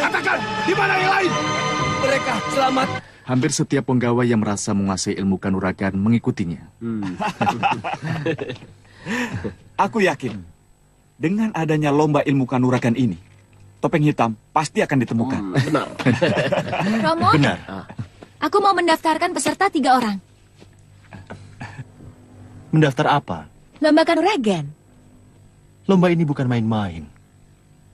Katakan, di mana yang lain? Mereka selamat. Hampir setiap penggawa yang merasa menguasai ilmu kanuragan mengikutinya. Aku yakin, dengan adanya lomba ilmu kanuragan ini, topeng hitam pasti akan ditemukan. Benar. Romo, Benar. aku mau mendaftarkan peserta 3 orang. Mendaftar apa? Lomba kanuragan. Lomba ini bukan main-main.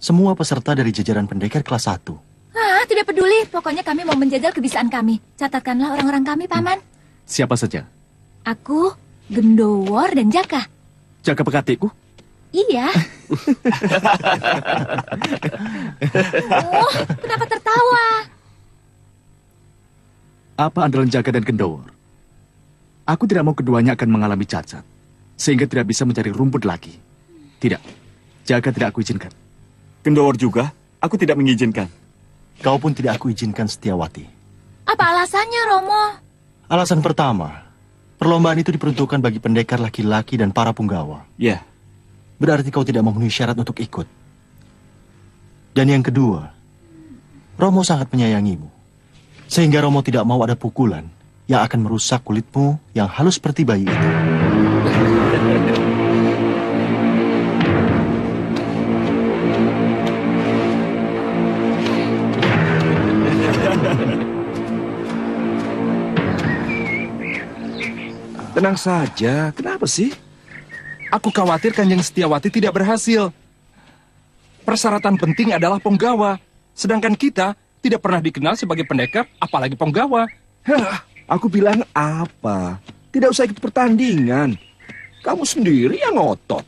Semua peserta dari jajaran pendekar kelas 1. Ah, tidak peduli. Pokoknya kami mau menjajal kebisaan kami. Catatkanlah orang-orang kami, Paman. Siapa saja? Aku, Gendowor, dan Jaka. Jaka Pekatikku? Iya. Oh, kenapa tertawa? Apa andalan Jaka dan Gendowor? Aku tidak mau keduanya akan mengalami cacat, sehingga tidak bisa mencari rumput lagi. Tidak, Jaka tidak aku izinkan. Gendowor juga, aku tidak mengizinkan. Kau pun tidak aku izinkan, Setiawati. Apa alasannya, Romo? Alasan pertama, perlombaan itu diperuntukkan bagi pendekar laki-laki dan para punggawa. Ya, Berarti kau tidak memenuhi syarat untuk ikut. Dan yang kedua, Romo sangat menyayangimu. Sehingga Romo tidak mau ada pukulan yang akan merusak kulitmu yang halus seperti bayi itu. Tenang saja, kenapa sih? Aku khawatir Kanjeng Setiawati tidak berhasil. Persyaratan penting adalah penggawa. Sedangkan kita tidak pernah dikenal sebagai pendekar, apalagi penggawa. Hah, aku bilang apa? Tidak usah ikut pertandingan. Kamu sendiri yang ngotot.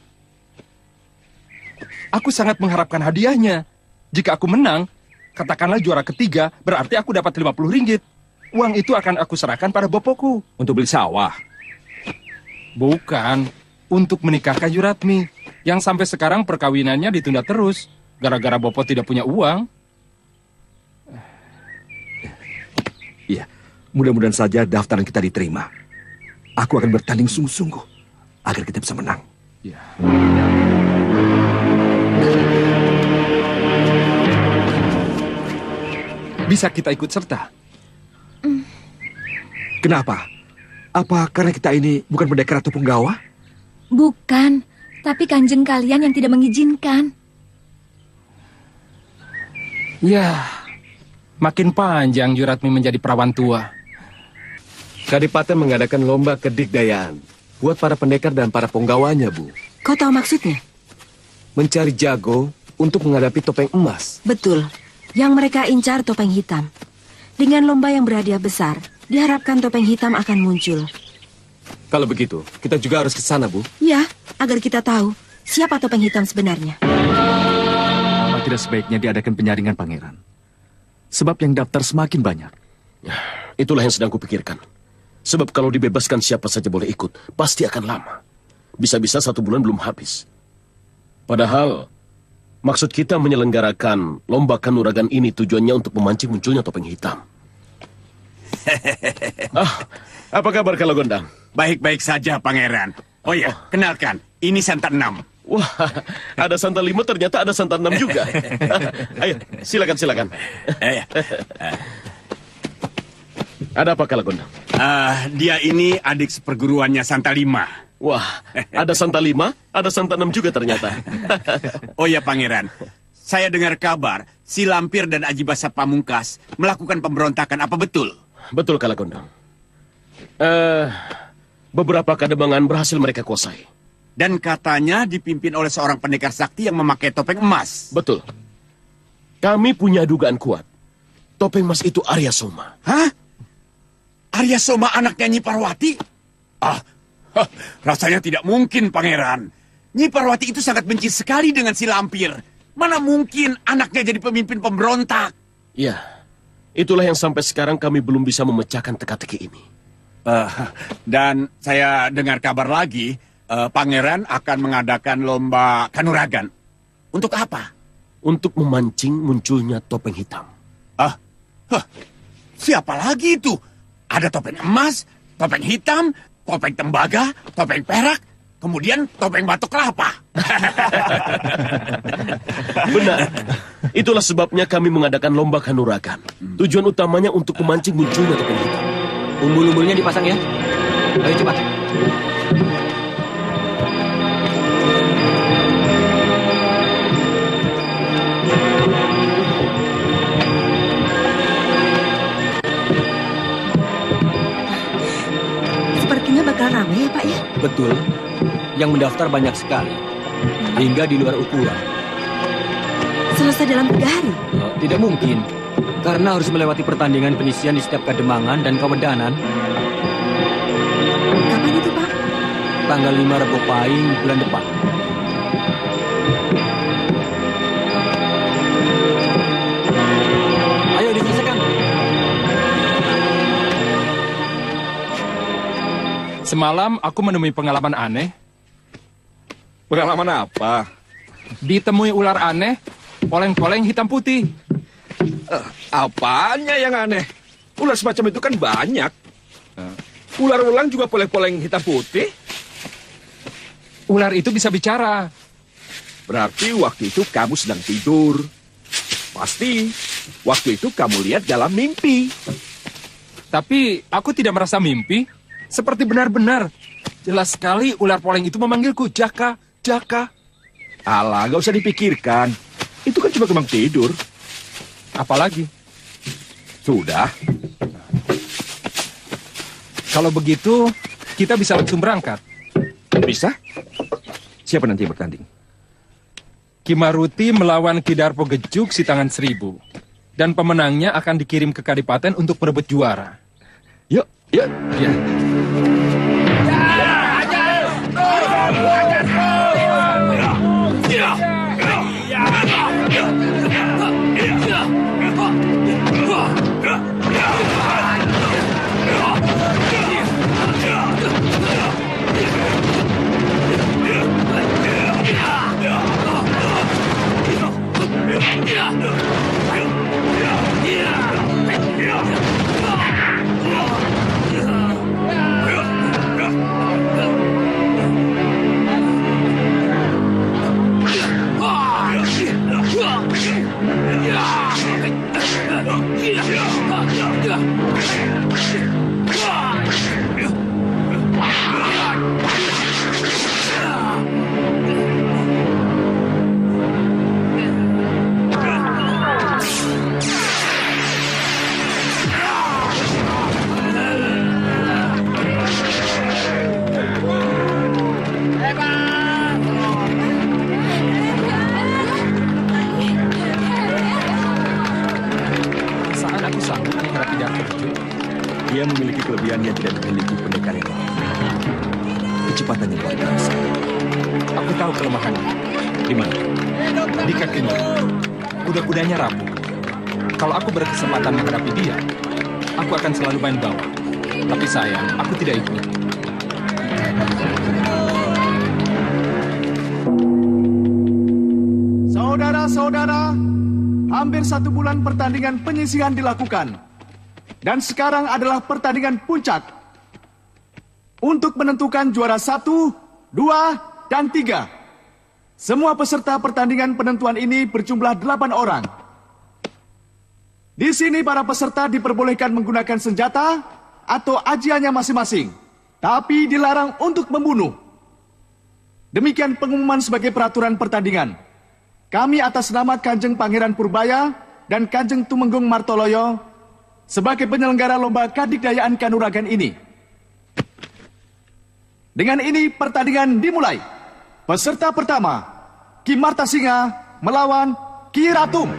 Aku sangat mengharapkan hadiahnya. Jika aku menang, katakanlah juara ketiga, berarti aku dapat 50 ringgit. Uang itu akan aku serahkan pada bopoku. Untuk beli sawah. Bukan, untuk menikahkan Yuratmi. Yang sampai sekarang perkawinannya ditunda terus. Gara-gara Bopo tidak punya uang. Iya, mudah-mudahan saja daftaran kita diterima. Aku akan bertanding sungguh-sungguh agar kita bisa menang. Ya. Bisa kita ikut serta? Kenapa? Apa karena kita ini bukan pendekar atau penggawa? Bukan, tapi kanjeng kalian yang tidak mengizinkan. Ya, makin panjang Yuratmi menjadi perawan tua. Kadipaten mengadakan lomba kedikdayaan buat para pendekar dan para penggawanya, Bu. Kau tahu maksudnya? Mencari jago untuk menghadapi topeng emas. Betul. Yang mereka incar topeng hitam. Dengan lomba yang berhadiah besar, diharapkan topeng hitam akan muncul. Kalau begitu, kita juga harus ke sana, Bu. Ya, agar kita tahu siapa topeng hitam sebenarnya. Apa tidak sebaiknya diadakan penyaringan, Pangeran? Sebab yang daftar semakin banyak. Itulah yang sedang kupikirkan. Sebab kalau dibebaskan siapa saja boleh ikut, pasti akan lama. Bisa-bisa 1 bulan belum habis. Padahal, maksud kita menyelenggarakan lomba kanuragan ini tujuannya untuk memancing munculnya topeng hitam. Apa kabar kalau Gondang? Baik-baik saja, Pangeran. Oh ya, kenalkan, ini Santan 6. Wah, ada Santan 5, ternyata ada Santan 6 juga. Ayo, silakan. Ada apa kalau Gondang? Dia ini adik seperguruannya Santan 5. Wah, ada Santan 5, ada Santan 6 juga ternyata. Oh ya, Pangeran. Saya dengar kabar, si Lampir dan Aji Basa Pamungkas melakukan pemberontakan, apa betul? Betul, Kalagondang. Beberapa kademangan berhasil mereka kuasai. Dan katanya dipimpin oleh seorang pendekar sakti yang memakai topeng emas. Betul. Kami punya dugaan kuat. Topeng Mas itu Arya Soma. Hah? Arya Soma anaknya Nyi Parwati? Rasanya tidak mungkin, Pangeran. Nyi Parwati itu sangat benci sekali dengan si Lampir. Mana mungkin anaknya jadi pemimpin pemberontak? Ya, itulah yang sampai sekarang kami belum bisa memecahkan teka-teki ini. Dan saya dengar kabar lagi, Pangeran akan mengadakan lomba kanuragan. Untuk apa? Untuk memancing munculnya topeng hitam. Siapa lagi itu? Ada topeng emas, topeng hitam, topeng tembaga, topeng perak, kemudian topeng batok kelapa. Benar. Itulah sebabnya kami mengadakan lomba kanuragan. Tujuan utamanya untuk memancing munculnya topeng hitam. Umbul-umbulnya dipasang ya. Ayo cepat. Sepertinya bakal ramai ya Pak ya? Betul. Yang mendaftar banyak sekali. Hingga di luar ukuran. Selesai dalam 3 hari? Tidak mungkin. Karena harus melewati pertandingan penyisian di setiap kademangan dan kawedanan. Kapan itu Pak? Tanggal 5 Rebo Pahing bulan depan. Ayo diselesaikan. Semalam aku menemui pengalaman aneh. Pengalaman apa? Ditemui ular aneh, poleng-poleng hitam putih. Apanya yang aneh? Ular semacam itu kan banyak. Ular-ulang juga poleng-poleng hitam putih. Ular itu bisa bicara. Berarti waktu itu kamu sedang tidur. Pasti waktu itu kamu lihat dalam mimpi. Tapi aku tidak merasa mimpi. Seperti benar-benar. Jelas sekali ular poleng itu memanggilku, Jaka, Jaka. Alah, gak usah dipikirkan. Itu kan cuma kembang tidur. Apalagi? Sudah. Kalau begitu, kita bisa langsung berangkat. Bisa? Siapa nanti yang bertanding? Kimaruti melawan Kidarpo Gejuk si tangan 1000. Dan pemenangnya akan dikirim ke Kadipaten untuk merebut juara. Yuk, yuk. Ya. Dia memiliki kelebihan yang tidak dimiliki pendekar yang lain. Kecepatannya luar biasa. Aku tahu kelemahannya. Di mana? Di kakinya. Kuda-kudanya rapuh. Kalau aku berkesempatan menghadapi dia, aku akan selalu main bawah. Tapi sayang, aku tidak ikut. Saudara-saudara, hampir 1 bulan pertandingan penyisihan dilakukan. Dan sekarang adalah pertandingan puncak. Untuk menentukan juara 1, 2, dan 3. Semua peserta pertandingan penentuan ini berjumlah 8 orang. Di sini para peserta diperbolehkan menggunakan senjata atau ajiannya masing-masing. Tapi dilarang untuk membunuh. Demikian pengumuman sebagai peraturan pertandingan. Kami atas nama Kanjeng Pangeran Purbaya dan Kanjeng Tumenggung Martoloyo sebagai penyelenggara lomba kadikdayaan kanuragan ini. Dengan ini pertandingan dimulai. Peserta pertama, Ki Martasinga melawan Ki Ratum.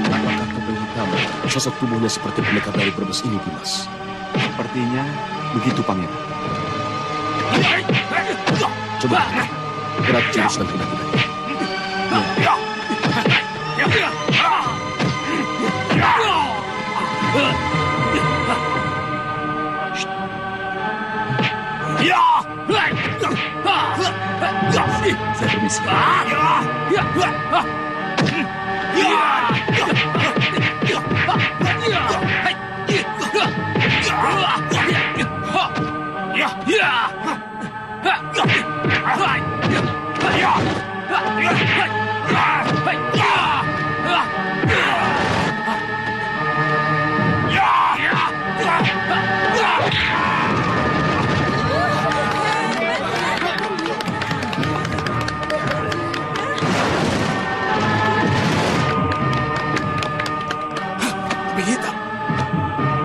Apakah topeng hitam sosok tubuhnya seperti pendekar dari Brebes ini, Dimas? Sepertinya begitu, Pangeran. Coba gerak jurus dan kuda-kuda. Saya permisi.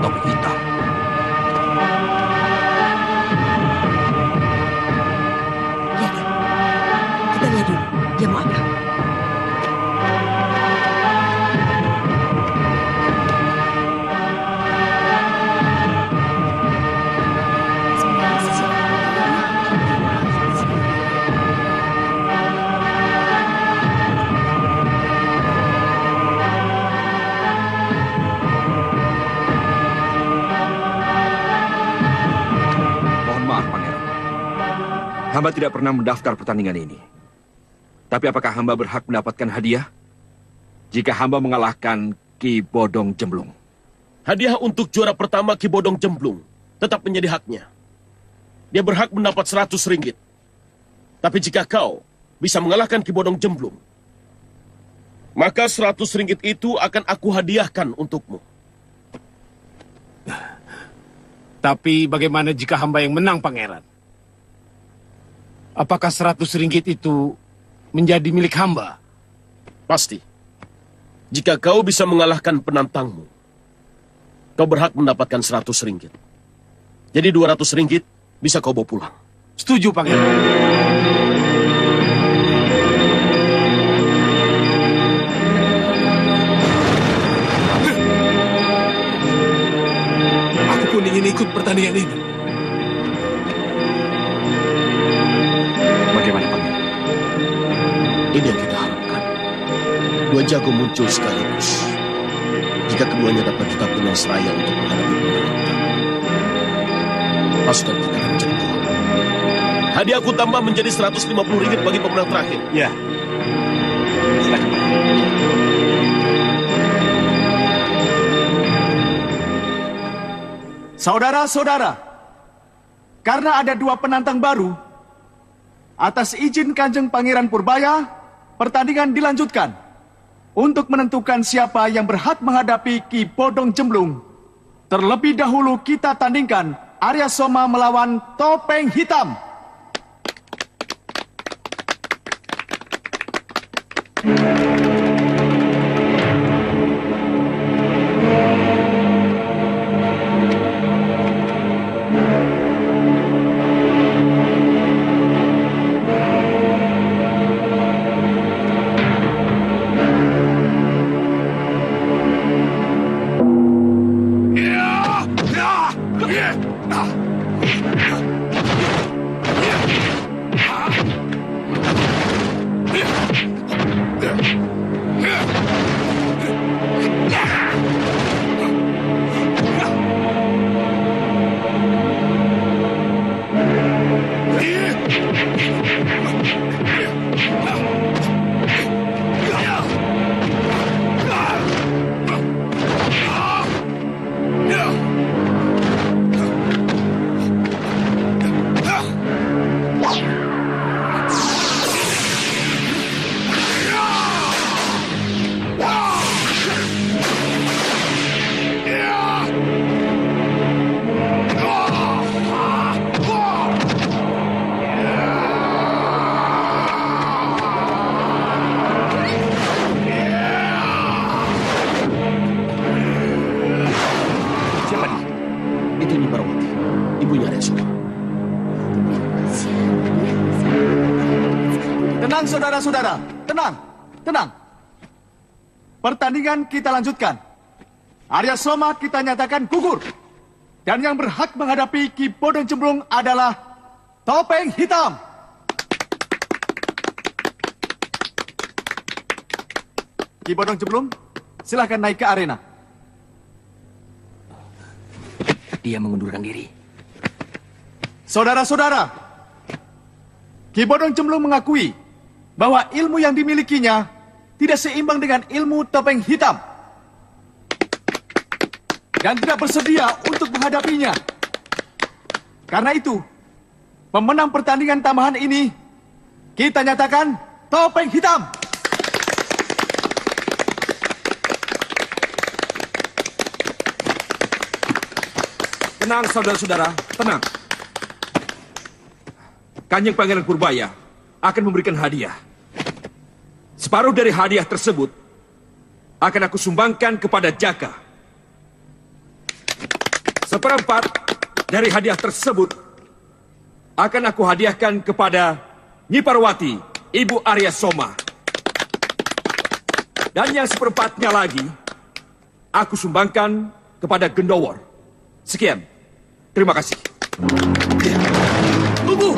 Topeng hitam. Kita lihat dulu, dia mau apa? Mohon maaf, Pangeran. Hamba tidak pernah mendaftar pertandingan ini. Tapi apakah hamba berhak mendapatkan hadiah jika hamba mengalahkan Ki Bodong Jemblung? Hadiah untuk juara pertama Ki Bodong Jemblung tetap menjadi haknya. Dia berhak mendapat 100 ringgit. Tapi jika kau bisa mengalahkan Ki Bodong Jemblung, maka 100 ringgit itu akan aku hadiahkan untukmu. Tapi bagaimana jika hamba yang menang, Pangeran? Apakah 100 ringgit itu menjadi milik hamba? Pasti. Jika kau bisa mengalahkan penantangmu, kau berhak mendapatkan 100 ringgit. Jadi 200 ringgit bisa kau bawa pulang. Setuju, Pangeran. Aku pun ingin ikut pertandingan ini. Bagaimana, Pangeran? Ini yang kita harapkan. Dua jago muncul sekaligus. Jika keduanya dapat kita punya seraya untuk menghadapi pemerintah, pasukan kita akan menjadi kuat. Hadiah aku tambah menjadi 150 ringgit bagi pemenang terakhir. Ya. Silakan, Pak. Saudara-saudara, karena ada dua penantang baru, atas izin Kanjeng Pangeran Purbaya, pertandingan dilanjutkan untuk menentukan siapa yang berhak menghadapi Ki Bodong Jemblung. Terlebih dahulu kita tandingkan Arya Soma melawan Topeng Hitam. Tenang saudara-saudara, tenang, tenang. Pertandingan kita lanjutkan. Arya Soma kita nyatakan gugur. Dan yang berhak menghadapi Ki Bodong Cemplung adalah Topeng Hitam. Ki Bodong Cemplung, silahkan naik ke arena. Dia mengundurkan diri. Saudara-saudara, Ki Bodong Cemplung mengakui bahwa ilmu yang dimilikinya tidak seimbang dengan ilmu Topeng Hitam. Dan tidak bersedia untuk menghadapinya. Karena itu, pemenang pertandingan tambahan ini, kita nyatakan Topeng Hitam. Tenang, saudara-saudara, tenang. Kanjeng Pangeran Purbaya akan memberikan hadiah. Separuh dari hadiah tersebut akan aku sumbangkan kepada Jaka. Seperempat dari hadiah tersebut akan aku hadiahkan kepada Nyi Parwati, Ibu Arya Soma. Dan yang seperempatnya lagi aku sumbangkan kepada Gendowor. Sekian. Terima kasih. Tunggu!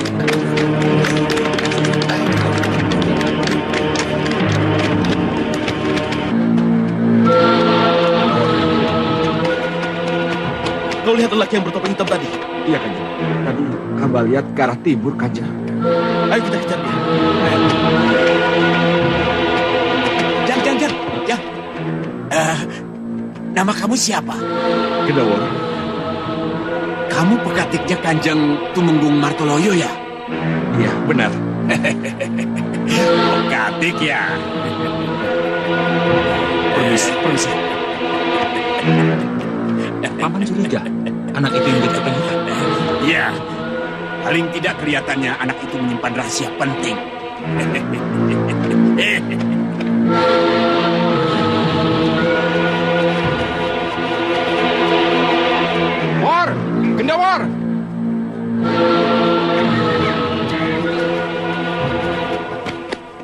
Kau lihat lelaki yang bertopeng hitam tadi? Iya, Kanjeng. Tadi hamba lihat ke arah timur, Kanjeng. Ayo kita kejar dia. Jang. Ya. Nama kamu siapa? Gendowor. Kamu pekatiknya Kanjeng Tumenggung Martoloyo ya? Iya, benar. Pekatik ya? Permisi. Paman curiga, anak itu yang bertopeng hitam. Iya, paling tidak kelihatannya anak itu menyimpan rahasia penting. War! Gendawar!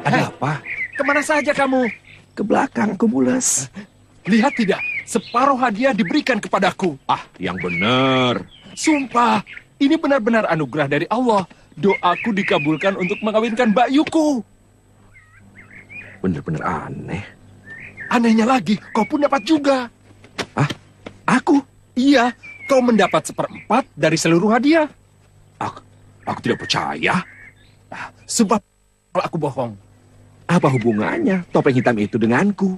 Ada apa? Kemana saja kamu? Ke belakang, ke mules. Lihat tidak, separuh hadiah diberikan kepadaku. Ah, yang benar. Sumpah, ini benar-benar anugerah dari Allah. Doaku dikabulkan untuk mengawinkan Bakyuku. Benar-benar aneh. Anehnya lagi, kau pun dapat juga. Ah, aku? Iya, kau mendapat seperempat dari seluruh hadiah. Aku tidak percaya. Sebab kalau aku bohong. Apa hubungannya topeng hitam itu denganku?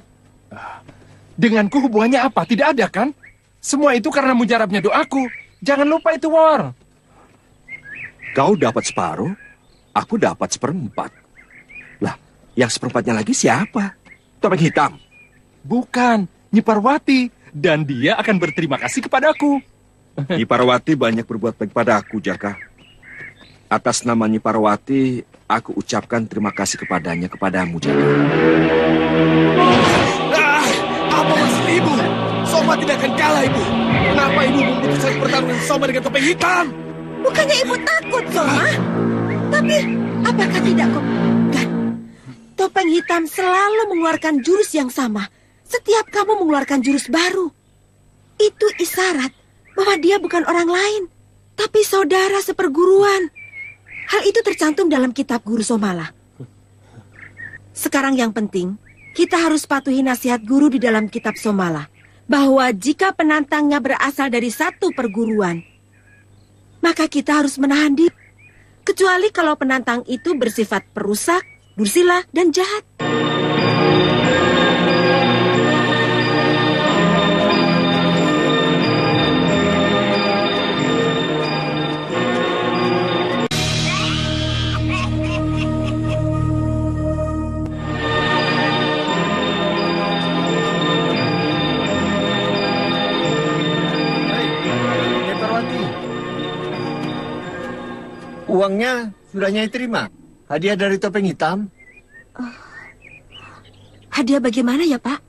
Denganku hubungannya apa? Tidak ada kan? Semua itu karena mujarabnya doaku. Jangan lupa itu, War. Kau dapat separuh, aku dapat seperempat. Lah, yang seperempatnya lagi siapa? Topeng hitam? Bukan, Nyi Parwati. Dan dia akan berterima kasih kepadaku. Nyi Parwati banyak berbuat baik padaku, Jaka. Atas nama Nyi Parwati, aku ucapkan terima kasih kepadanya, kepadamu, Jaka. Apa maksud ibu? Soma tidak akan kalah, ibu. Kenapa ibu memutuskan pertarungan Soma dengan topeng hitam? Bukannya ibu takut, Soma? Tapi, apakah tidak kau... Dan, topeng hitam selalu mengeluarkan jurus yang sama. Setiap kamu mengeluarkan jurus baru. Itu isyarat bahwa dia bukan orang lain, tapi saudara seperguruan. Hal itu tercantum dalam kitab Guru Somala. Sekarang yang penting, kita harus patuhi nasihat guru di dalam kitab Somala, bahwa jika penantangnya berasal dari satu perguruan, maka kita harus menahan diri. Kecuali kalau penantang itu bersifat perusak, dursila, dan jahat. Uangnya sudah Nyai terima. Hadiah dari topeng hitam. Hadiah bagaimana ya, Pak?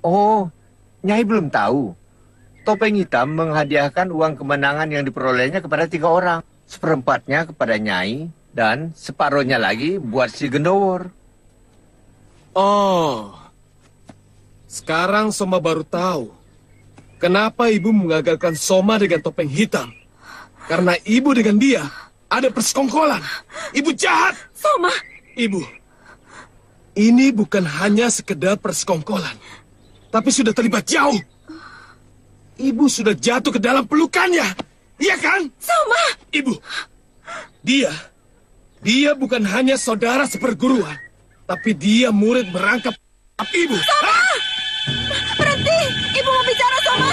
Oh, Nyai belum tahu. Topeng hitam menghadiahkan uang kemenangan yang diperolehnya kepada 3 orang. Seperempatnya kepada Nyai dan separuhnya lagi buat si Gendowor. Oh, sekarang Soma baru tahu kenapa ibu mengagalkan Soma dengan topeng hitam. Karena ibu dengan dia ada persekongkolan. Ibu jahat. Soma. Ibu, ini bukan hanya sekedar persekongkolan, tapi sudah terlibat jauh. Ibu sudah jatuh ke dalam pelukannya. Iya kan? Soma. Ibu, dia bukan hanya saudara seperguruan, tapi dia murid merangkap ibu. Soma! Berhenti! Ibu mau bicara, Soma!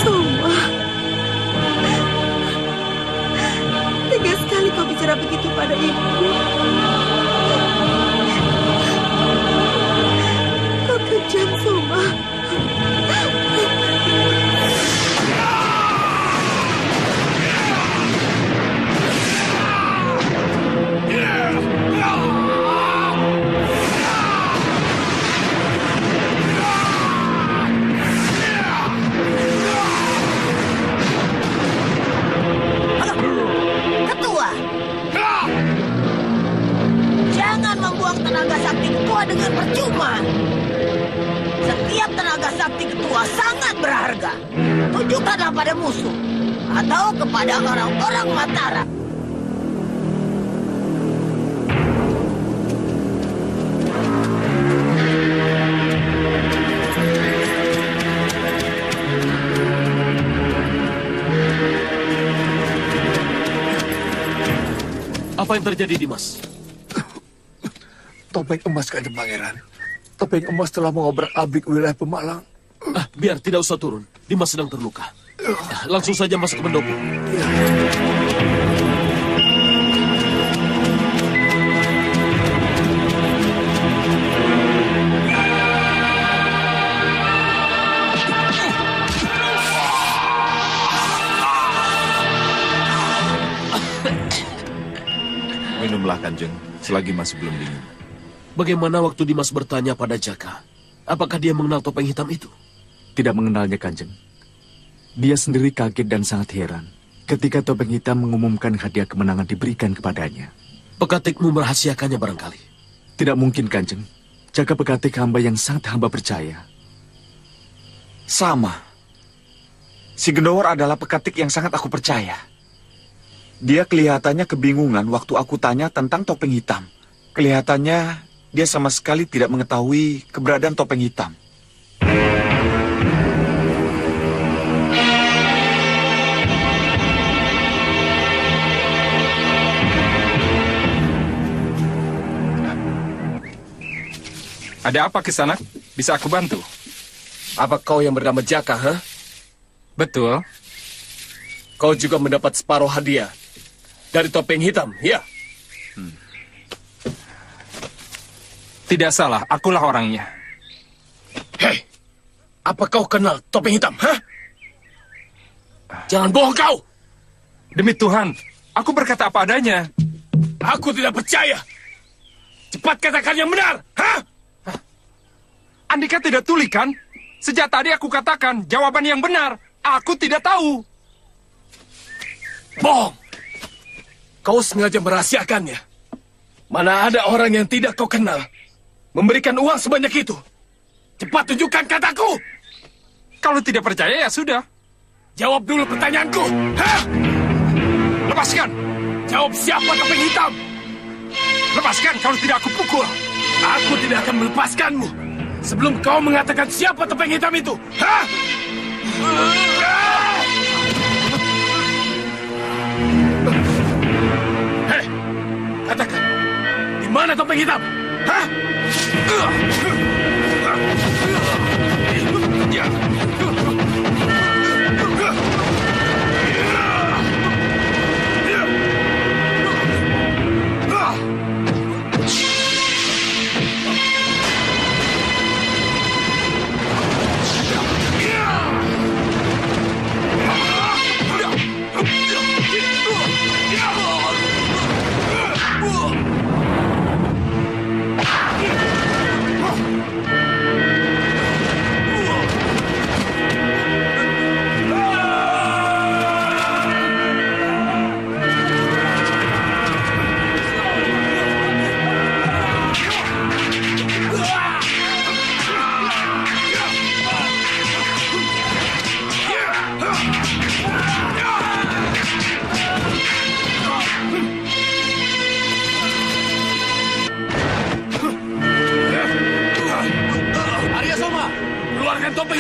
Soma. Tega sekali kau bicara begitu pada ibu. Kau kejam, Soma. Ketua, jangan membuang tenaga sakti ketua dengan percuma. Setiap tenaga sakti ketua sangat berharga. Tunjukkanlah pada musuh atau kepada orang-orang Mataram. Apa yang terjadi, Dimas? Topeng emas, Kanjeng Pangeran. Topeng emas telah mengobrak-abrik wilayah Pemalang. Biar tidak usah turun. Dimas sedang terluka. Langsung saja masuk ke pendopo. Minumlah, Kanjeng, selagi masih belum dingin. Bagaimana waktu Dimas bertanya pada Jaka? Apakah dia mengenal topeng hitam itu? Tidak mengenalnya, Kanjeng. Dia sendiri kaget dan sangat heran ketika topeng hitam mengumumkan hadiah kemenangan diberikan kepadanya. Pekatikmu merahasiakannya barangkali. Tidak mungkin, Kanjeng. Jaka Pekatik hamba yang sangat hamba percaya. Sama. Si Gendowar adalah pekatik yang sangat aku percaya. Dia kelihatannya kebingungan waktu aku tanya tentang topeng hitam. Kelihatannya dia sama sekali tidak mengetahui keberadaan topeng hitam. Ada apa, Kisanak? Bisa aku bantu? Apa kau yang bernama Jaka, ha? Betul. Kau juga mendapat separuh hadiah dari topeng hitam, ya? Tidak salah, akulah orangnya. Hei, apa kau kenal topeng hitam, ha? Jangan bohong kau! Demi Tuhan, aku berkata apa adanya. Aku tidak percaya. Cepat katakan yang benar, ha? Andika tidak tuli, kan? Sejak tadi aku katakan jawaban yang benar. Aku tidak tahu. Bohong! Kau sengaja merahasiakannya. Mana ada orang yang tidak kau kenal memberikan uang sebanyak itu. Cepat tunjukkan kataku. Kalau tidak percaya, ya sudah. Jawab dulu pertanyaanku. Hah? Lepaskan. Jawab siapa topeng hitam. Lepaskan, kalau tidak aku pukul. Aku tidak akan melepaskanmu sebelum kau mengatakan siapa topeng hitam itu. Hah? Hei, katakan, di mana topeng hitam? Hah?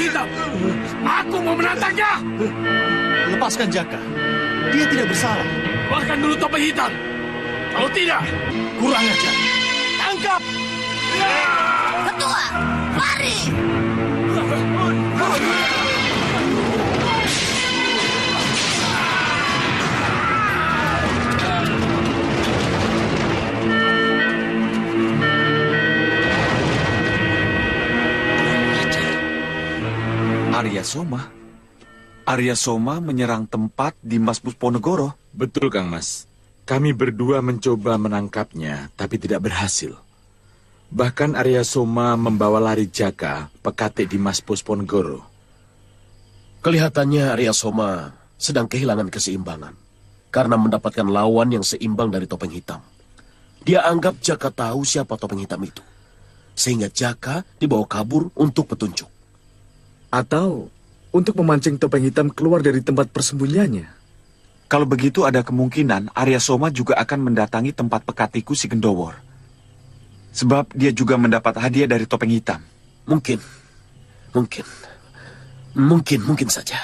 Topeng Hitam. Aku mau menantangnya. Lepaskan Jaka. Dia tidak bersalah. Bahkan dulu Topeng Hitam. Kalau tidak, Kurang ajar. tangkap. Ketua, lari! Arya Soma. Arya Soma menyerang tempat di Mas Pusponegoro. Betul, Kang Mas. Kami berdua mencoba menangkapnya, tapi tidak berhasil. Bahkan Arya Soma membawa lari Jaka, pekate di Mas Pusponegoro. Kelihatannya Arya Soma sedang kehilangan keseimbangan karena mendapatkan lawan yang seimbang dari Topeng Hitam. Dia anggap Jaka tahu siapa Topeng Hitam itu, sehingga Jaka dibawa kabur untuk petunjuk. Atau untuk memancing Topeng Hitam keluar dari tempat persembunyiannya. Kalau begitu ada kemungkinan Arya Soma juga akan mendatangi tempat pekatiku si Gendowor. Sebab dia juga mendapat hadiah dari Topeng Hitam. Mungkin saja.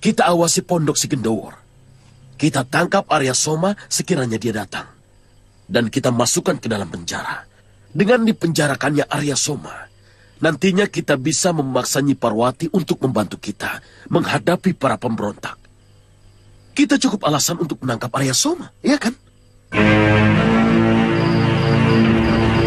Kita awasi pondok si Gendowor. Kita tangkap Arya Soma sekiranya dia datang. Dan kita masukkan ke dalam penjara. Dengan dipenjarakannya Arya Soma, nantinya kita bisa memaksa Nyi Parwati untuk membantu kita menghadapi para pemberontak. Kita cukup alasan untuk menangkap Arya Soma, ya kan?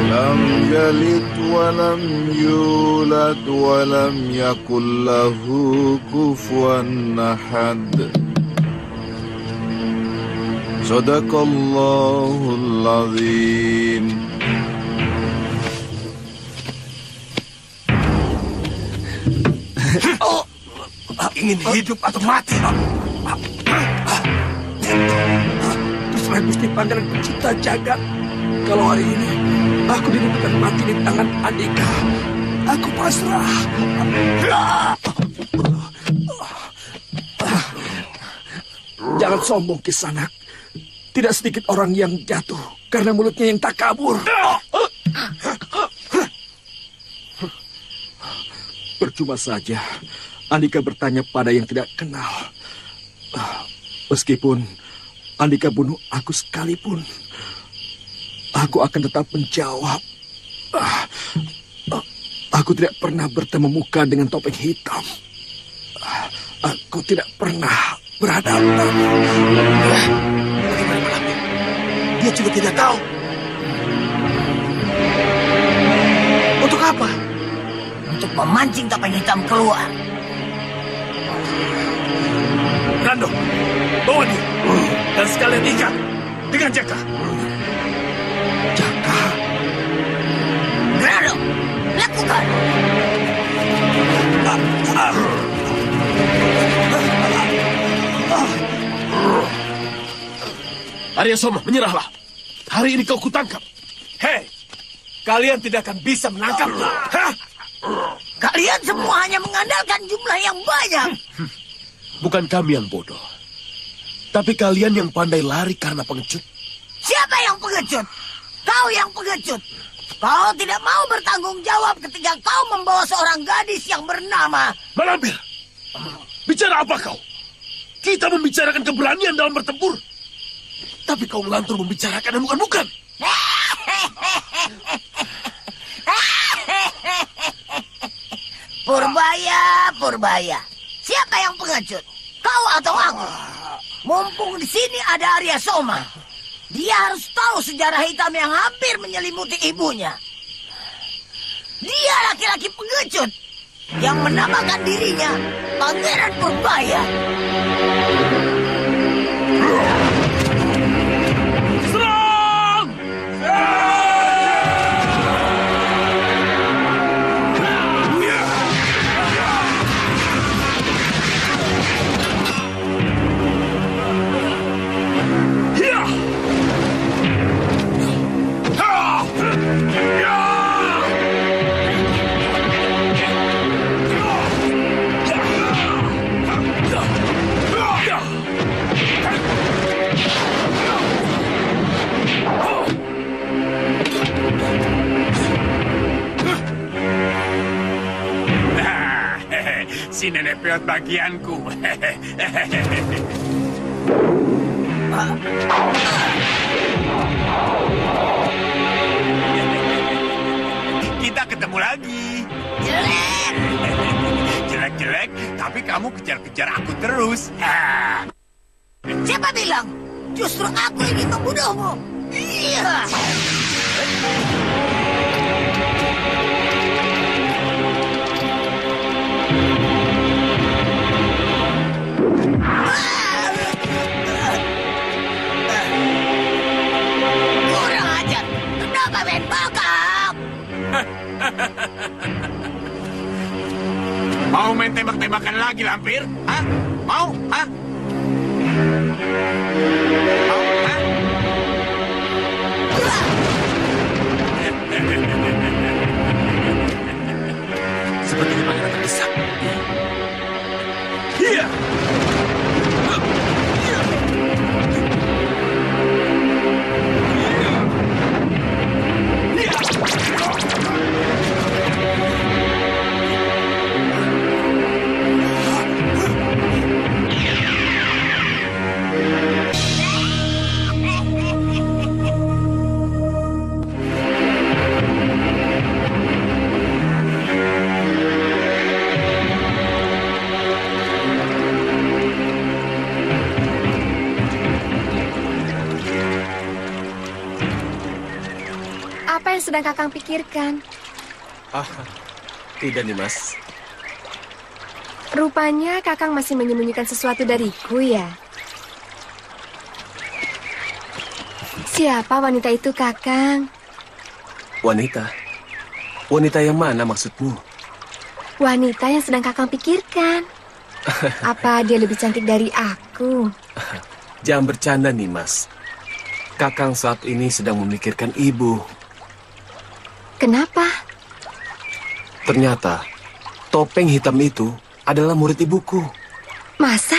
Lam yalid wa lam yulad wa lam yakul lahu kufuwan ahad. Sadaqallahul azim. Ingin hidup atau mati? Terserah Gusti Pangeran Pencipta Jagat. Kalau hari ini aku didudukan mati di tangan Andika, aku pasrah. Jangan sombong, Kisanak. Tidak sedikit orang yang jatuh karena mulutnya yang tak kabur. Percuma saja Andika bertanya pada yang tidak kenal. Meskipun Andika bunuh aku sekalipun, aku akan tetap menjawab. Aku tidak pernah bertemu muka dengan Topeng Hitam. Aku tidak pernah berhadapan. Bagaimana malamnya? Dia juga tidak tahu. Untuk apa? Untuk memancing Topeng Hitam keluar. Rando, bawa dia. Dan sekalian ikat dengan Jaka. Jaka? Rando, lakukan. Arya Soma, menyerahlah. Hari ini kau kutangkap. Hei, kalian tidak akan bisa menangkapku. Kalian semua hanya mengandalkan jumlah yang banyak. Bukan kami yang bodoh. Tapi kalian yang pandai lari karena pengecut. Siapa yang pengecut? Kau yang pengecut. Kau tidak mau bertanggung jawab ketika kau membawa seorang gadis yang bernama... Malampir, bicara apa kau? Kita membicarakan keberanian dalam bertempur. Tapi kau melantur membicarakan yang bukan-bukan. Purbaya. Siapa yang pengecut? Kau atau aku? Mumpung di sini ada Arya Soma. Dia harus tahu sejarah hitam yang hampir menyelimuti ibunya. Dia laki-laki pengecut yang menamakan dirinya Pangeran Purbaya. Serang! si nenek peot bagianku. Kita ketemu lagi. Jelek. Jelek-jelek, tapi kamu kejar-kejar aku terus. Siapa bilang? Justru aku ingin membunuhmu. Iya. Kurang ajar. Kenapa main bakap? Mau main tembak-tembakan lagi, lampir? Hah? Mau? Hah? Mau? Hah? Sepertinya pangeran terdesak. Iya. Apa yang sedang Kakang pikirkan? Tidak nih, Mas. Rupanya Kakang masih menyembunyikan sesuatu dariku ya? Siapa wanita itu, Kakang? Wanita? Wanita yang mana maksudmu? Wanita yang sedang Kakang pikirkan. Apa dia lebih cantik dari aku? Jangan bercanda nih, Mas. Kakang saat ini sedang memikirkan ibu. Kenapa? Ternyata topeng hitam itu adalah murid ibuku. Masa?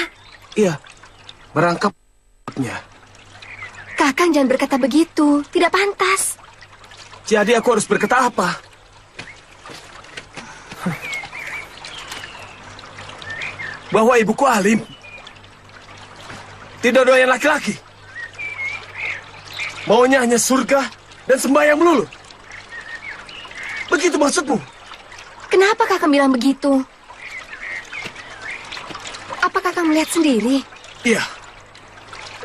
Iya, merangkapnya. Kakang jangan berkata begitu, tidak pantas. Jadi aku harus berkata apa? Bahwa ibuku alim. Tidak doyan laki-laki. Maunya hanya surga dan sembahyang melulu. Begitu maksudmu? Kenapa Kakang bilang begitu? Apa Kakang melihat sendiri? Iya,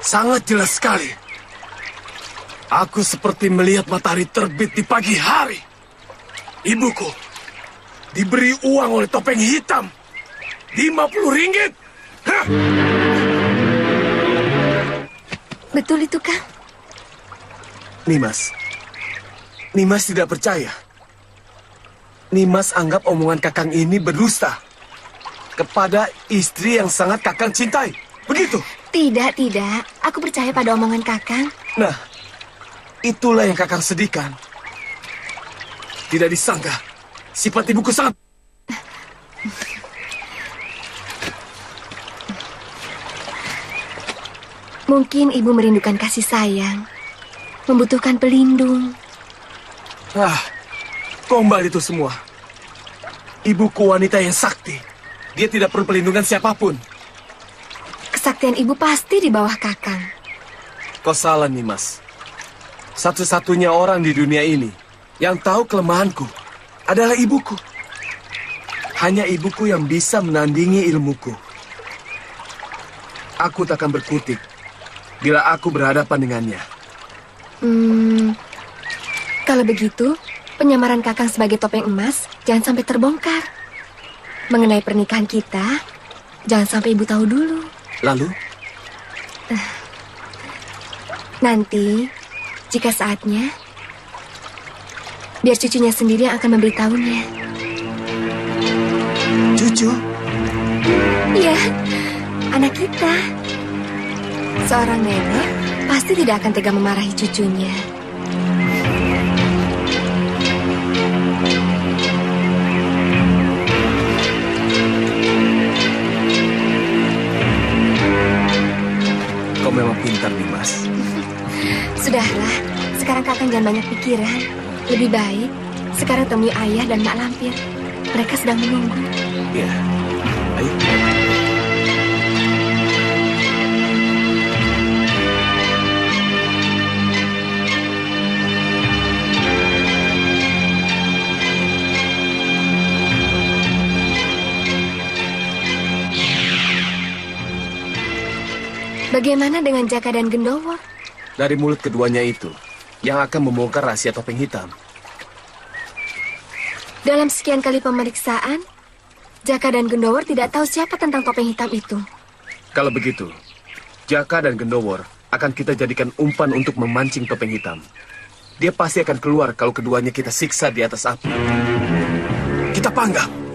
sangat jelas sekali. Aku seperti melihat matahari terbit di pagi hari. Ibuku diberi uang oleh topeng hitam. 50 ringgit. Hah? Betul itu, Kang? Nimas tidak percaya. Nimas anggap omongan Kakang ini berdusta kepada istri yang sangat Kakang cintai. Begitu? Tidak. Aku percaya pada omongan Kakang. Nah, itulah yang Kakang sedihkan. Tidak disangka, sifat ibuku sangat... Mungkin ibu merindukan kasih sayang, membutuhkan pelindung. Gombal itu semua. Ibuku wanita yang sakti. Dia tidak perlu perlindungan siapapun. Kesaktian ibu pasti di bawah Kakang. Kau salah, Nimas. Satu-satunya orang di dunia ini yang tahu kelemahanku adalah ibuku. Hanya ibuku yang bisa menandingi ilmuku. Aku tak akan berkutik bila aku berhadapan dengannya. Kalau begitu, penyamaran Kakang sebagai topeng emas jangan sampai terbongkar. Mengenai pernikahan kita, jangan sampai ibu tahu dulu. Lalu? Nanti, jika saatnya, biar cucunya sendiri yang akan memberitahunya. Cucu? Iya, anak kita. Seorang nenek pasti tidak akan tega memarahi cucunya. Kau memang pintar, Nimas. Sudahlah, sekarang Kakang jangan banyak pikiran. Lebih baik sekarang temui ayah dan Mak Lampir. Mereka sedang menunggu. Iya. Ayo. Bagaimana dengan Jaka dan Gendowor? Dari mulut keduanya itu, yang akan membongkar rahasia topeng hitam. Dalam sekian kali pemeriksaan, Jaka dan Gendowor tidak tahu siapa tentang topeng hitam itu. Kalau begitu, Jaka dan Gendowor akan kita jadikan umpan untuk memancing topeng hitam. Dia pasti akan keluar kalau keduanya kita siksa di atas api. Kita panggang.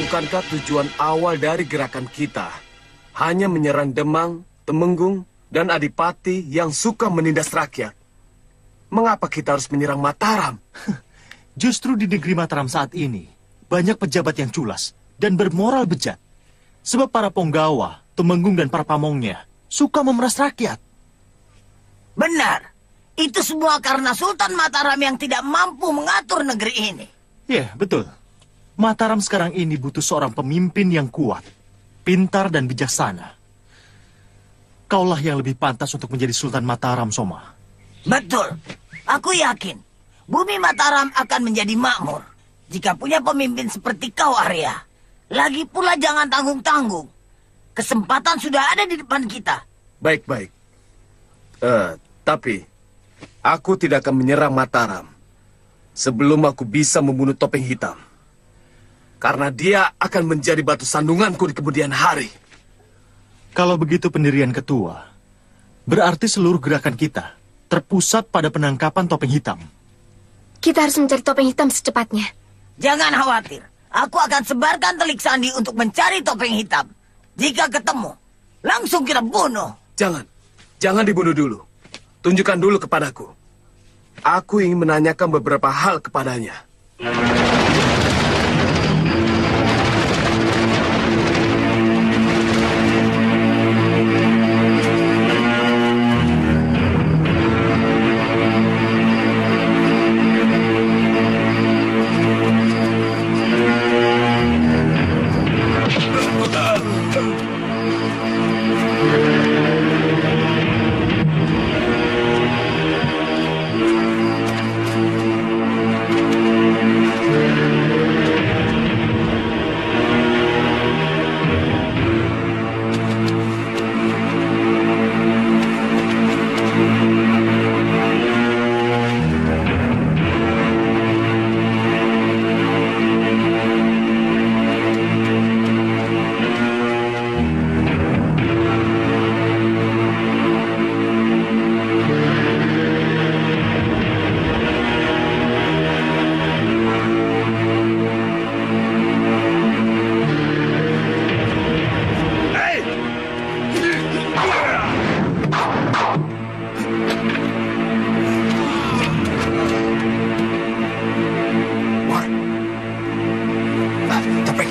Bukankah tujuan awal dari gerakan kita hanya menyerang Demang, Temenggung, dan Adipati yang suka menindas rakyat? Mengapa kita harus menyerang Mataram? Justru di negeri Mataram saat ini, banyak pejabat yang culas dan bermoral bejat. Sebab para Ponggawa, Temenggung, dan para pamongnya suka memeras rakyat. Benar. Itu semua karena Sultan Mataram yang tidak mampu mengatur negeri ini. Ya, betul. Mataram sekarang ini butuh seorang pemimpin yang kuat, pintar, dan bijaksana. Kaulah yang lebih pantas untuk menjadi Sultan Mataram, Soma. Betul. Aku yakin bumi Mataram akan menjadi makmur jika punya pemimpin seperti kau, Arya. Lagi pula jangan tanggung-tanggung. Kesempatan sudah ada di depan kita. Baik-baik. Tapi aku tidak akan menyerang Mataram sebelum aku bisa membunuh topeng hitam. Karena dia akan menjadi batu sandunganku di kemudian hari. Kalau begitu pendirian ketua, berarti seluruh gerakan kita terpusat pada penangkapan topeng hitam. Kita harus mencari topeng hitam secepatnya. Jangan khawatir. Aku akan sebarkan telik sandi untuk mencari topeng hitam. Jika ketemu, langsung kita bunuh. Jangan dibunuh dulu. Tunjukkan dulu kepadaku. Aku ingin menanyakan beberapa hal kepadanya.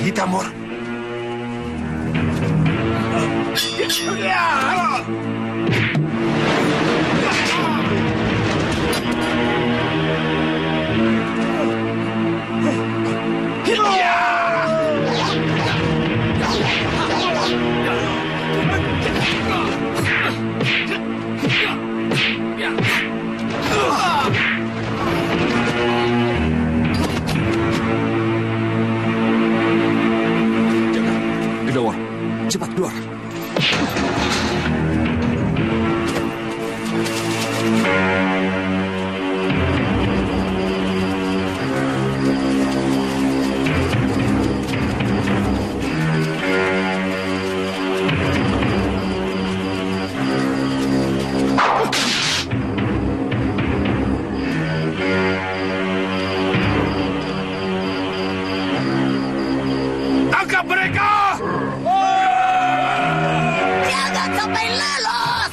hitam, Mor. Gendawar, cepat keluar. Tangkap mereka! Jangan sampai lolos!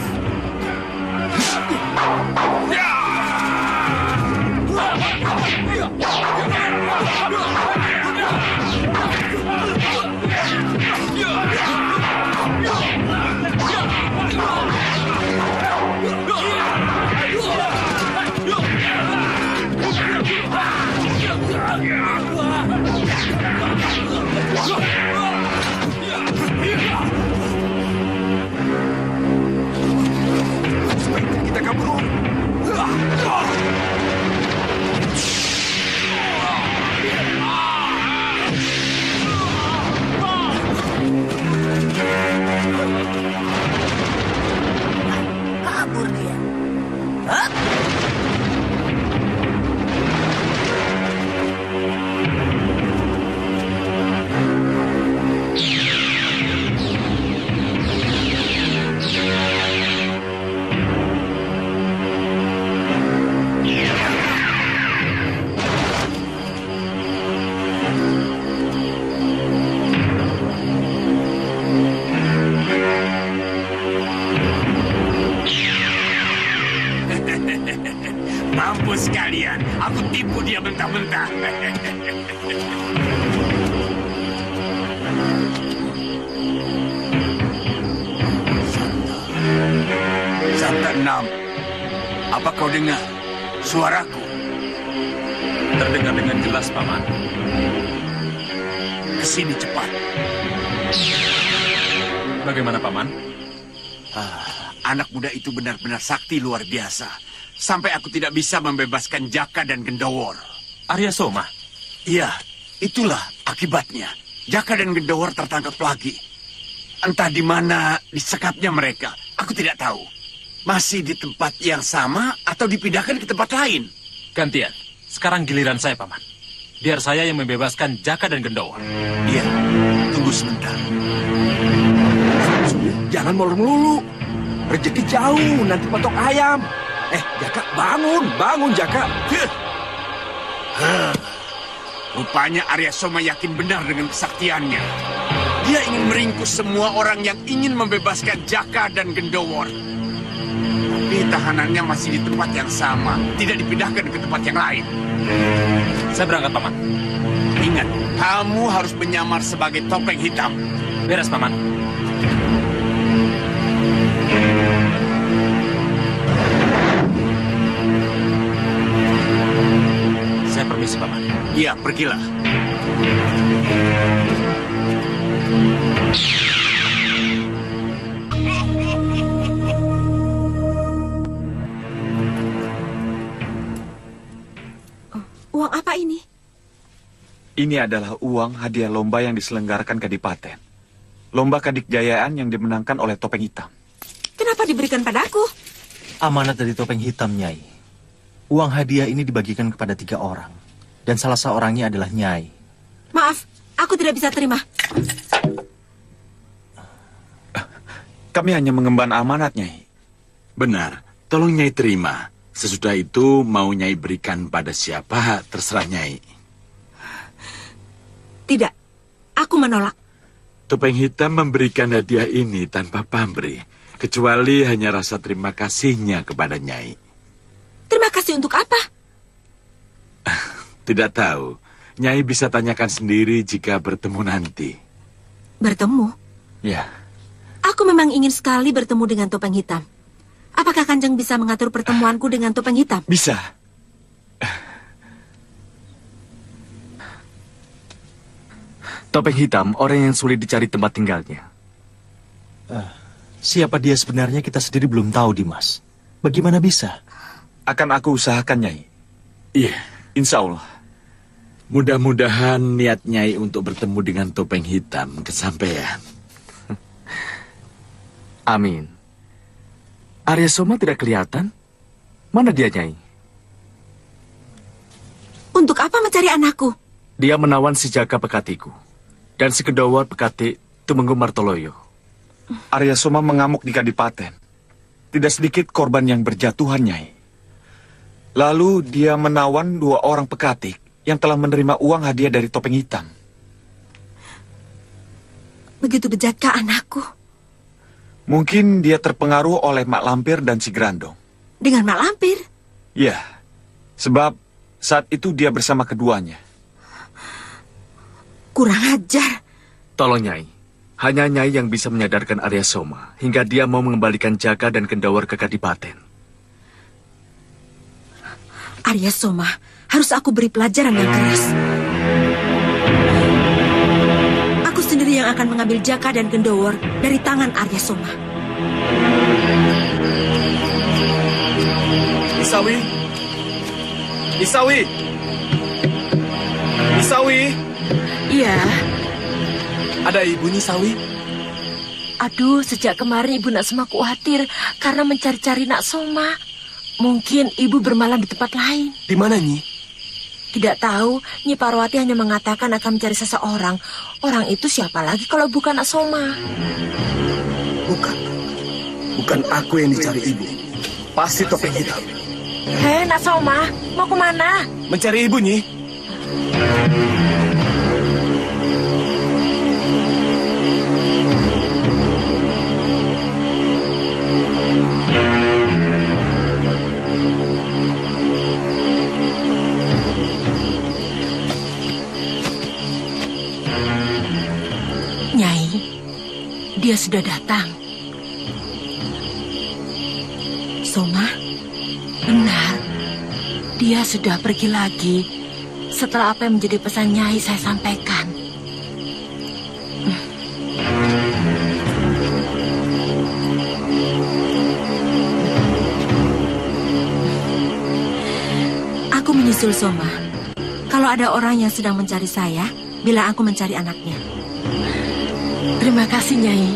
Kita kabur. Kabur dia. Hah? Mampus kalian, aku tipu dia mentah-mentah. Santa 6, apa kau dengar suaraku? Terdengar dengan jelas, Paman. Kesini cepat. Bagaimana, Paman? Anak muda itu benar-benar sakti luar biasa. Sampai aku tidak bisa membebaskan Jaka dan Gendawar. Arya Soma? Iya, itulah akibatnya. Jaka dan Gendawar tertangkap lagi. Entah di mana disekapnya mereka, aku tidak tahu. Masih di tempat yang sama atau dipindahkan ke tempat lain? Gantian, sekarang giliran saya, Paman. Biar saya yang membebaskan Jaka dan Gendawar. Iya, tunggu sebentar. Jangan molor melulu. Rezeki jauh, nanti patok ayam. Jaka, bangun Jaka. Rupanya Arya Soma yakin benar dengan kesaktiannya. Dia ingin meringkus semua orang yang ingin membebaskan Jaka dan Gendawar. Tapi tahanannya masih di tempat yang sama, tidak dipindahkan ke tempat yang lain. Saya berangkat, Paman. Ingat, kamu harus menyamar sebagai topeng hitam. Beres, Paman. Saya permisi, Paman. Iya, pergilah. Uang apa ini? Ini adalah uang hadiah lomba yang diselenggarakan Kadipaten. Lomba kadikjayaan yang dimenangkan oleh Topeng Hitam. Kenapa diberikan padaku? Amanat dari Topeng Hitam, Nyai. Uang hadiah ini dibagikan kepada 3 orang. Dan salah seorangnya adalah Nyai. Maaf, aku tidak bisa terima. Kami hanya mengemban amanat, Nyai. Benar, tolong Nyai terima. Sesudah itu mau Nyai berikan pada siapa, terserah Nyai. Tidak, aku menolak. Topeng Hitam memberikan hadiah ini tanpa pamrih, kecuali hanya rasa terima kasihnya kepada Nyai. Terima kasih untuk apa? Tidak tahu. Nyai bisa tanyakan sendiri jika bertemu nanti. Bertemu? Ya. Aku memang ingin sekali bertemu dengan Topeng Hitam. Apakah Kanjeng bisa mengatur pertemuanku dengan Topeng Hitam? Bisa. Topeng Hitam orang yang sulit dicari tempat tinggalnya. Siapa dia sebenarnya kita sendiri belum tahu, Dimas. Bagaimana bisa? Akan aku usahakan, Nyai. Iya. Insya Allah. Mudah-mudahan niat Nyai untuk bertemu dengan Topeng Hitam kesampaian. Amin. Arya Soma tidak kelihatan. Mana dia, Nyai? Untuk apa mencari anakku? Dia menawan si Jaka Pekatiku. Dan si Kedawar Pekati Tumenggung Martoloyo. Arya Soma mengamuk di Kadipaten. Tidak sedikit korban yang berjatuhan, Nyai. Lalu dia menawan 2 orang pekatik yang telah menerima uang hadiah dari Topeng Hitam. Begitu bejatkah anakku? Mungkin dia terpengaruh oleh Mak Lampir dan si Grandong. Dengan Mak Lampir? Ya, sebab saat itu dia bersama keduanya. Kurang ajar. Tolong, Nyai. Hanya Nyai yang bisa menyadarkan Arya Soma hingga dia mau mengembalikan Jaka dan Kendawar ke Kadipaten. Arya Soma, harus aku beri pelajaran yang keras. Aku sendiri yang akan mengambil Jaka dan Kendawar dari tangan Arya Soma. Isawi! Isawi! Isawi! Iya. Ada ibu Nisawi? Aduh, sejak kemarin Ibu Nak Soma khawatir karena mencari-cari Nak Soma. Mungkin ibu bermalam di tempat lain. Di mana, Nyi? Tidak tahu, Nyi Parwati hanya mengatakan akan mencari seseorang. Orang itu siapa lagi kalau bukan Nak Soma? Bukan aku yang dicari ibu. Pasti Topeng Hitam. Hei, Nak Soma, mau kemana? Mencari ibu, Nyi. Nyai, dia sudah datang. Soma, benar. Dia sudah pergi lagi. Setelah apa yang menjadi pesan Nyai saya sampaikan. Aku menyusul Soma. Kalau ada orang yang sedang mencari saya, bilang aku mencari anaknya. Terima kasih, Nyai.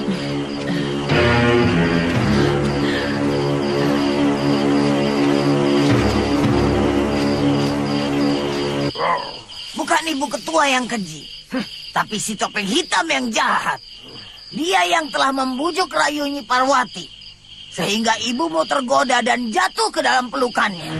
Bukan ibu ketua yang keji, tapi si Topeng Hitam yang jahat. Dia yang telah membujuk Rayu Nyi Parwati, sehingga ibumu tergoda dan jatuh ke dalam pelukannya.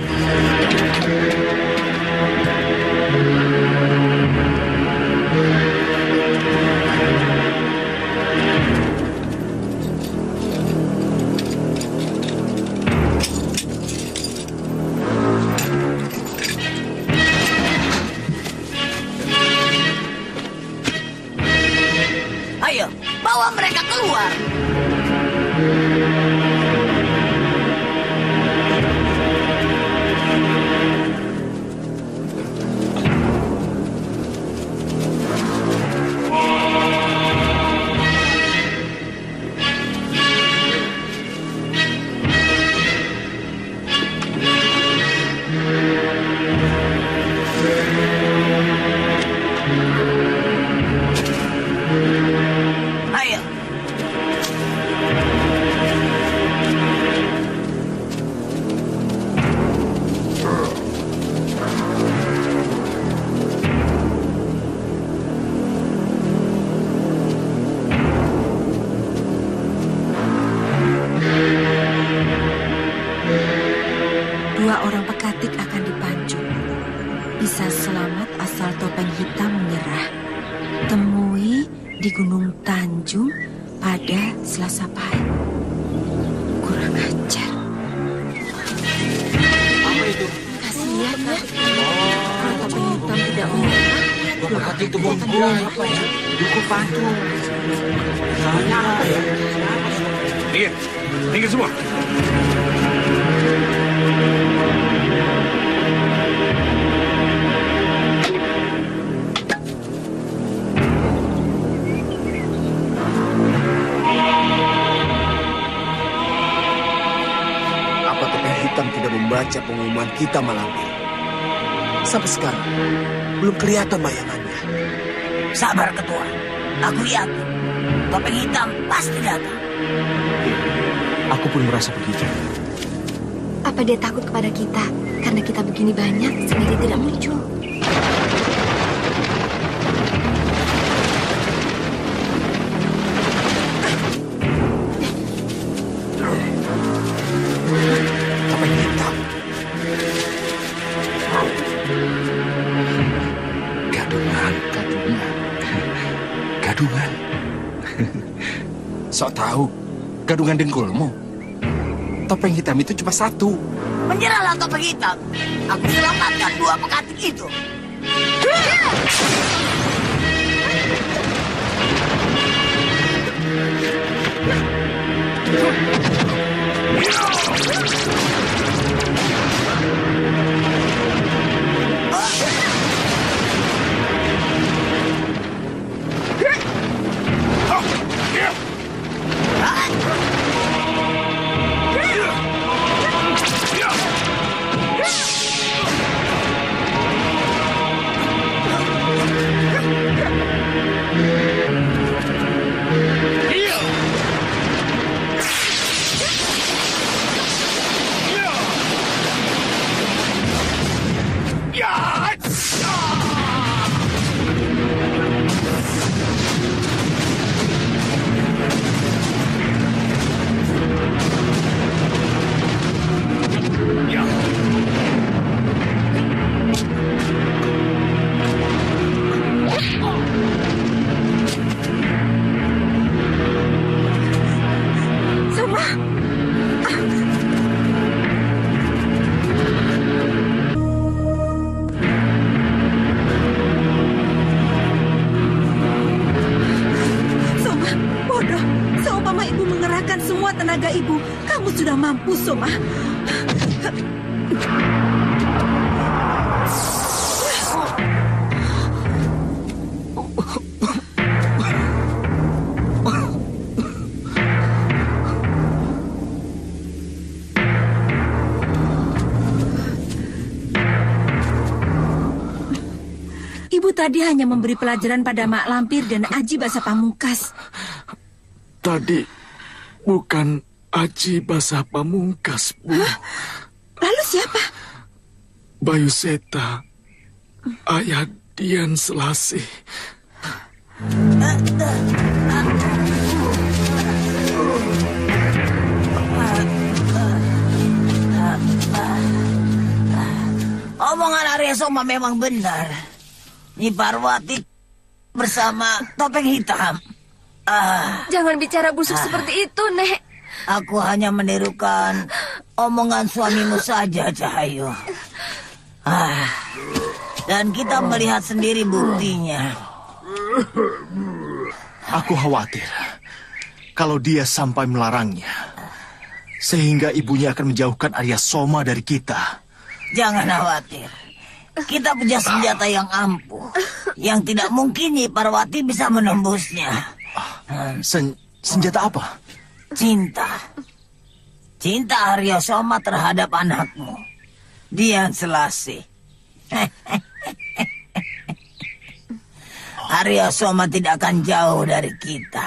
Ayo, bawa mereka keluar. Ayo. Dua orang pekatik akan dipancung. Bisa selamat asal Topeng Hitam menyerah. Temui di Gunung Tanjung pada Selasa pagi. Kurang ajar. Apa itu? Kasihan ya. Kalau Topeng Hitam tidak menyerah, Hati itu bongkong. Duku patung. Salahnya apa ya? Minggir semua. Apa Topeng Hitam tidak membaca pengumuman kita malam ini? Sampai sekarang belum kelihatan bayangannya. Sabar ketua, aku yakin Topeng Hitam pasti datang. Aku pun merasa begitu. Apa dia takut kepada kita karena kita begini banyak sehingga dia tidak muncul? Topeng Hitam. Gadungan. Sok tahu, gadungan dengkulmu. Topeng hitam itu cuma satu. Menyerahlah Topeng Hitam. Aku selamatkan dua pekatik itu. tenaga ibu, kamu sudah mampu, Soma. Ibu tadi hanya memberi pelajaran pada Mak Lampir dan Aji Basa Pamungkas. Tadi bukan Aji Basa Pamungkas, Bu. Lalu siapa? Bayu Seta, ayah Dian Selasih. Omongan Arya Soma memang benar. Nyi Parwati bersama Topeng Hitam. Jangan bicara busuk seperti itu, Nek. Aku hanya menirukan omongan suamimu saja, Cahayu. Dan kita melihat sendiri buktinya. Aku khawatir kalau dia sampai melarangnya, sehingga ibunya akan menjauhkan Arya Soma dari kita. Jangan khawatir. Kita punya senjata yang ampuh, yang tidak mungkin Nyi Parwati bisa menembusnya. Senjata apa? Cinta. Cinta Arya Soma terhadap anakmu, Dian Selasih. Arya Soma tidak akan jauh dari kita.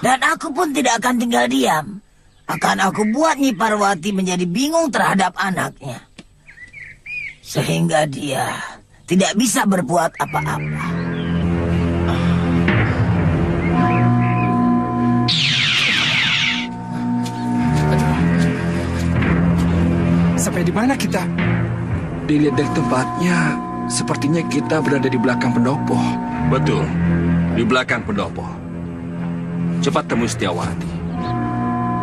Dan aku pun tidak akan tinggal diam. Akan aku buat Nyi Parwati menjadi bingung terhadap anaknya. Sehingga dia tidak bisa berbuat apa-apa. Sampai di mana kita? Dilihat dari tempatnya, sepertinya kita berada di belakang pendopo. Betul, di belakang pendopo. Cepat temui Setiawati.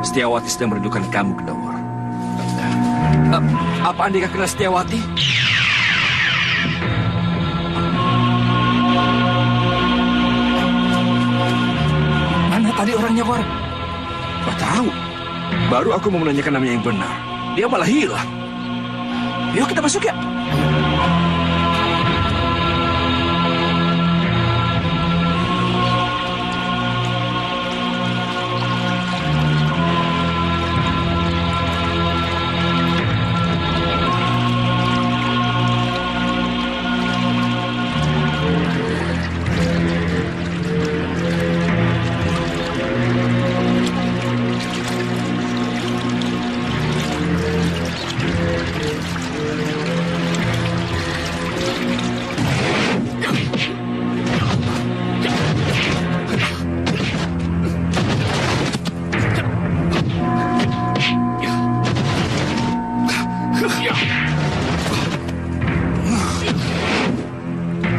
Setiawati sedang merindukan kamu, Kedawar. Apa Andika kenal Setiawati? Adik orangnya War. Gak tahu. Baru aku mau menanyakan namanya yang benar. Dia malah hilang. Yuk kita masuk ya.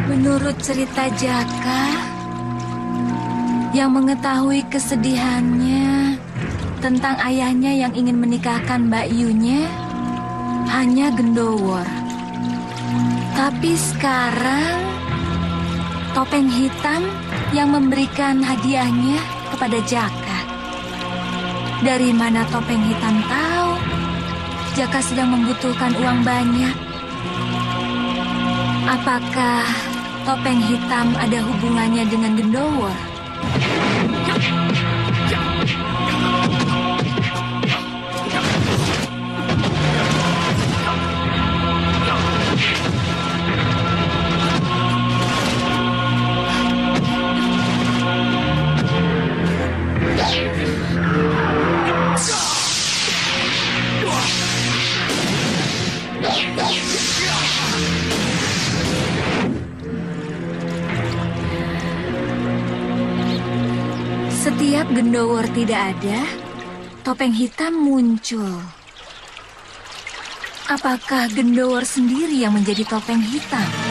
Menurut cerita Jaka, yang mengetahui kesedihannya tentang ayahnya yang ingin menikahkan Mbak Yunya hanya Gendowor. Tapi sekarang Topeng Hitam yang memberikan hadiahnya kepada Jaka. Dari mana Topeng Hitam tahu Jaka sedang membutuhkan uang banyak? Apakah Topeng Hitam ada hubungannya dengan Gendowor? Setiap Gendowor tidak ada, Topeng Hitam muncul. Apakah Gendowor sendiri yang menjadi Topeng Hitam?